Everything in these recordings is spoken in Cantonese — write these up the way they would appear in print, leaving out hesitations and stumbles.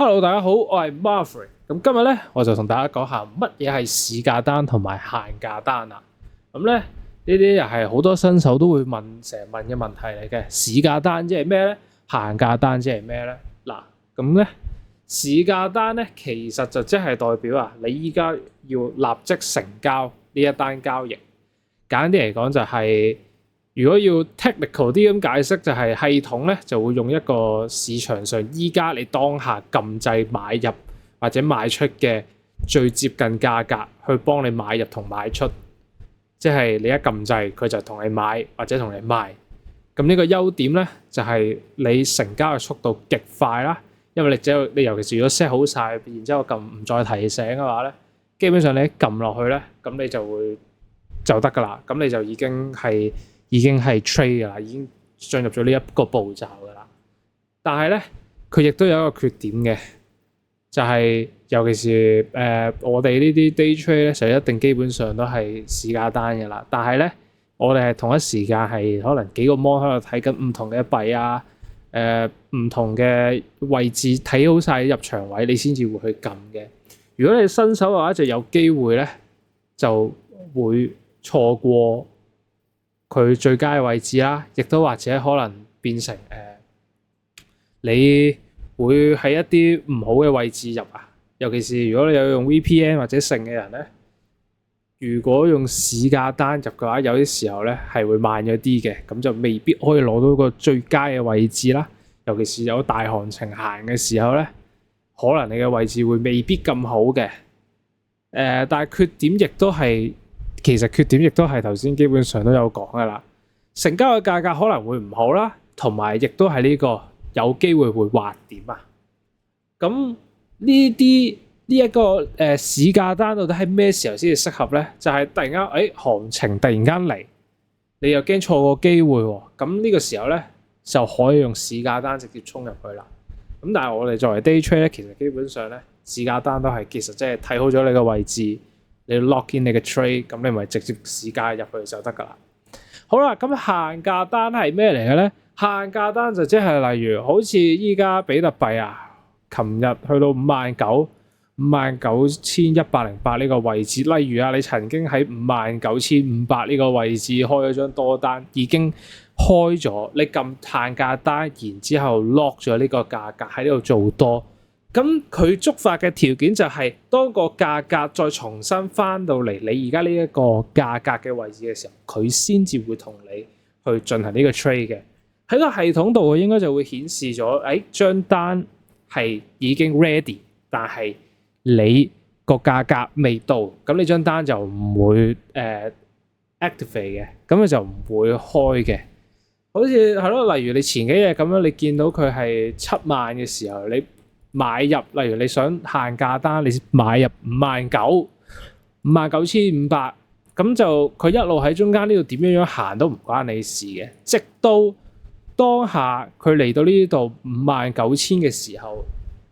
Hello，大家好，我係 Marvin。咁今日咧，我就同大家講下乜嘢係市價單同埋限價單啦。咁咧，呢啲又係好多新手都會成日問嘅問題嚟嘅。市價單即係咩咧？限價單即係咩咧？嗱，咁咧市價單咧，其實就即係代表啊，你依家要立即成交呢一單交易。簡單啲嚟講就係、如果要 technical 啲咁解釋，就係系統咧就會用一個市場上依家你當下撳掣買入或者賣出嘅最接近價格去幫你買入同賣出，即係你一撳掣佢就同你買或者同你賣。咁呢個優點咧就係你成交嘅速度極快啦，因為你尤其是如果 set 好晒，然之後撳唔再提醒嘅話咧，基本上你一撳落去咧，咁你就得㗎啦，咁你就已經係 trade 㗎啦，已經進入咗呢一個步驟㗎啦。但係咧，佢亦都有一個缺點嘅，就係、尤其是我哋呢啲 day trade 咧，就一定基本上都係市價單㗎啦。但係咧，我哋係同一時間係可能幾個 mon 喺度睇緊唔同嘅幣啊，唔同嘅位置睇好晒入場位，你先至會去撳嘅。如果你新手嘅話，就有機會咧就會錯過佢最佳嘅位置啦，亦都或者可能變成你會喺一啲唔好嘅位置入啊。尤其是如果你有用 VPN 或者剩嘅人咧，如果用市價單入嘅話，有啲時候咧係會慢咗啲嘅，咁就未必可以攞到個最佳嘅位置啦。尤其是有大行情行嘅時候咧，可能你嘅位置會未必咁好嘅。但係缺點亦都係頭先基本上都有講噶啦，成交嘅價格可能會唔好啦，同埋亦都係呢個有機會會滑點啊。咁呢一個市價單到底喺咩時候先至適合咧？就係突然間行情突然間嚟，你又驚錯過機會喎。咁呢個時候咧就可以用市價單直接衝入去啦。咁但係我哋作為 day trade 咧，其實基本上咧市價單都係其實即係睇好咗你個位置，你 lock in 你嘅 trade， 咁你咪直接市價入去就得噶啦。好啦，咁限價單係咩嚟嘅咧？限價單就即係例如好似依家比特幣啊，琴日去到59,108呢個位置。例如啊，你曾經喺59,500呢個位置開咗張多單，已經開咗，你撳限價單，然之後 lock 咗呢個價格喺呢度做多。咁佢觸發嘅條件就係、當個價格再重新翻到嚟你而家呢一個價格嘅位置嘅時候，佢先至會同你去進行呢個 trade 嘅。喺個系統度，佢應該就會顯示咗，張單係已經 ready， 但係你個價格未到，咁你張單就唔會activate 嘅，咁佢就唔會開嘅。好似係咯，例如你前幾日咁樣，你見到佢係7萬嘅時候，你買入，例如你想限價單，你買入59,500，咁就佢一路喺中間呢度點樣行都唔關你事嘅，直到當下佢嚟到呢度59,000嘅時候，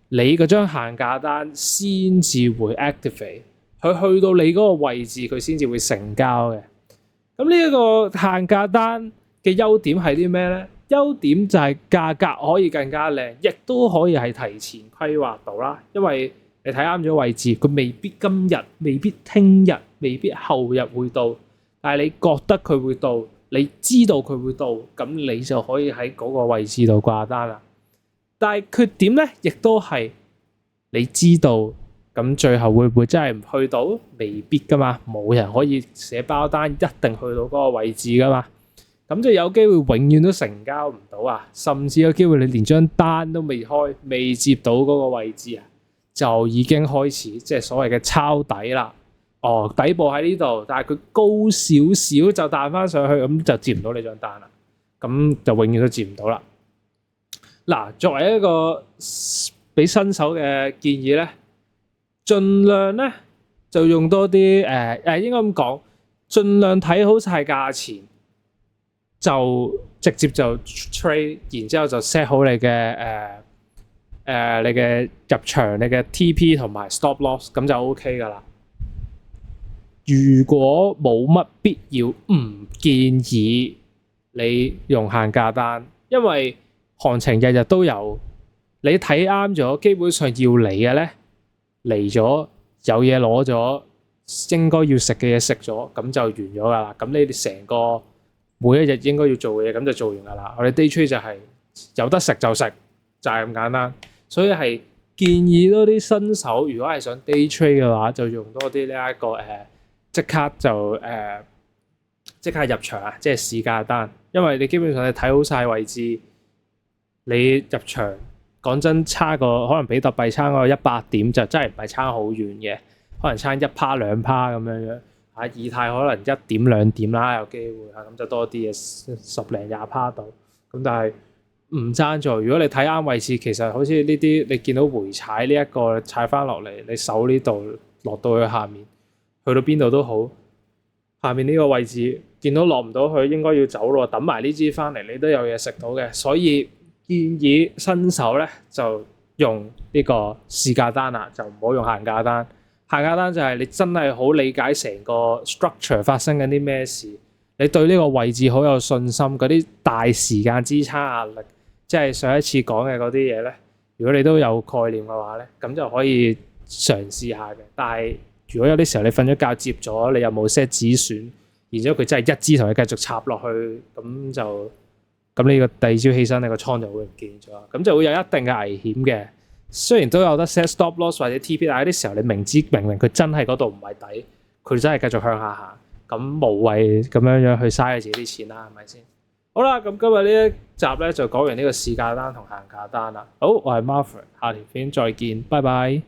你嗰張限價單先至會 activate， 佢去到你嗰個位置，佢先至會成交嘅。咁呢一個限價單嘅優點係啲咩咧？優點就係價格可以更加靚，亦都可以係提前規劃到啦。因為你睇啱咗位置，佢未必今日、未必聽日、未必後日會到，但係你覺得佢會到，你知道佢會到，咁你就可以喺嗰個位置度掛單啦。但係缺點咧，亦都係你知道，咁最後會唔會真係唔去到？未必噶嘛，冇人可以寫包單一定去到嗰個位置噶嘛。咁就有機會永遠都成交唔到啊，甚至有機會你連張單都未開，未接到嗰個位置啊，就已經開始即係所謂嘅抄底啦。底部喺呢度，但係佢高少少就彈翻上去，咁就接唔到你張單啦。咁就永遠都接唔到啦。嗱，作為一個俾新手嘅建議咧，盡量咧就用多啲應該咁講，盡量睇好晒價錢。就直接就 trade， 然之後就 set 好你嘅你嘅入場、你嘅 TP 同埋 stop loss， 咁就 OK 噶啦。如果冇乜必要，唔建議你用限價單，因為行情日日都有，你睇啱咗，基本上要嚟嘅咧嚟咗，有嘢攞咗，應該要食嘅嘢食咗，咁就完咗噶啦。咁你哋成個每一日應該要做嘅嘢，咁就做完噶啦。我哋 day trade 就係有得食就食，就係咁簡單。所以係建議多啲新手，如果係想 day trade 嘅話，就用多啲呢一個即刻就即刻入場啊，即係市價單。因為你基本上你睇好晒位置，你入場講真差個可能比特幣差個100點就真係唔係差好遠嘅，可能差1%2%咁樣樣。以太可能1點2點啦，有機會咁就多啲嘅10零20%度。咁但係唔爭在，如果你睇啱位置，其實好似呢啲你見到回踩呢一個踩翻落嚟，你手呢度落到去下面，去到邊度都好，下面呢個位置見到落唔到去，應該要走咯。等埋呢支翻嚟，你都有嘢食到嘅。所以建議新手咧就用呢個市價單啦，就唔好用限價單。限價單就係你真係好理解成個 structure 發生緊啲咩事，你對呢個位置好有信心，嗰啲大時間支撐壓力，即係上一次講嘅嗰啲嘢咧，如果你都有概念嘅話咧，咁就可以嘗試下嘅。但係如果有啲時候你瞓咗覺接咗，你又冇 set 止損，然之後佢真係一支同你繼續插落去，咁呢個第二朝起身，你個倉就會唔見咗，咁就會有一定嘅危險嘅。雖然都有得 set stop loss 或者 TP， 但係啲時候你明明佢真係嗰度唔係底，佢真係繼續向下行，咁無謂咁樣去嘥自己啲錢啦，係咪先？好啦，咁今日呢一集咧就講完呢個市價單同限價單啦。好，我係 Marvin，下條片再見，拜拜。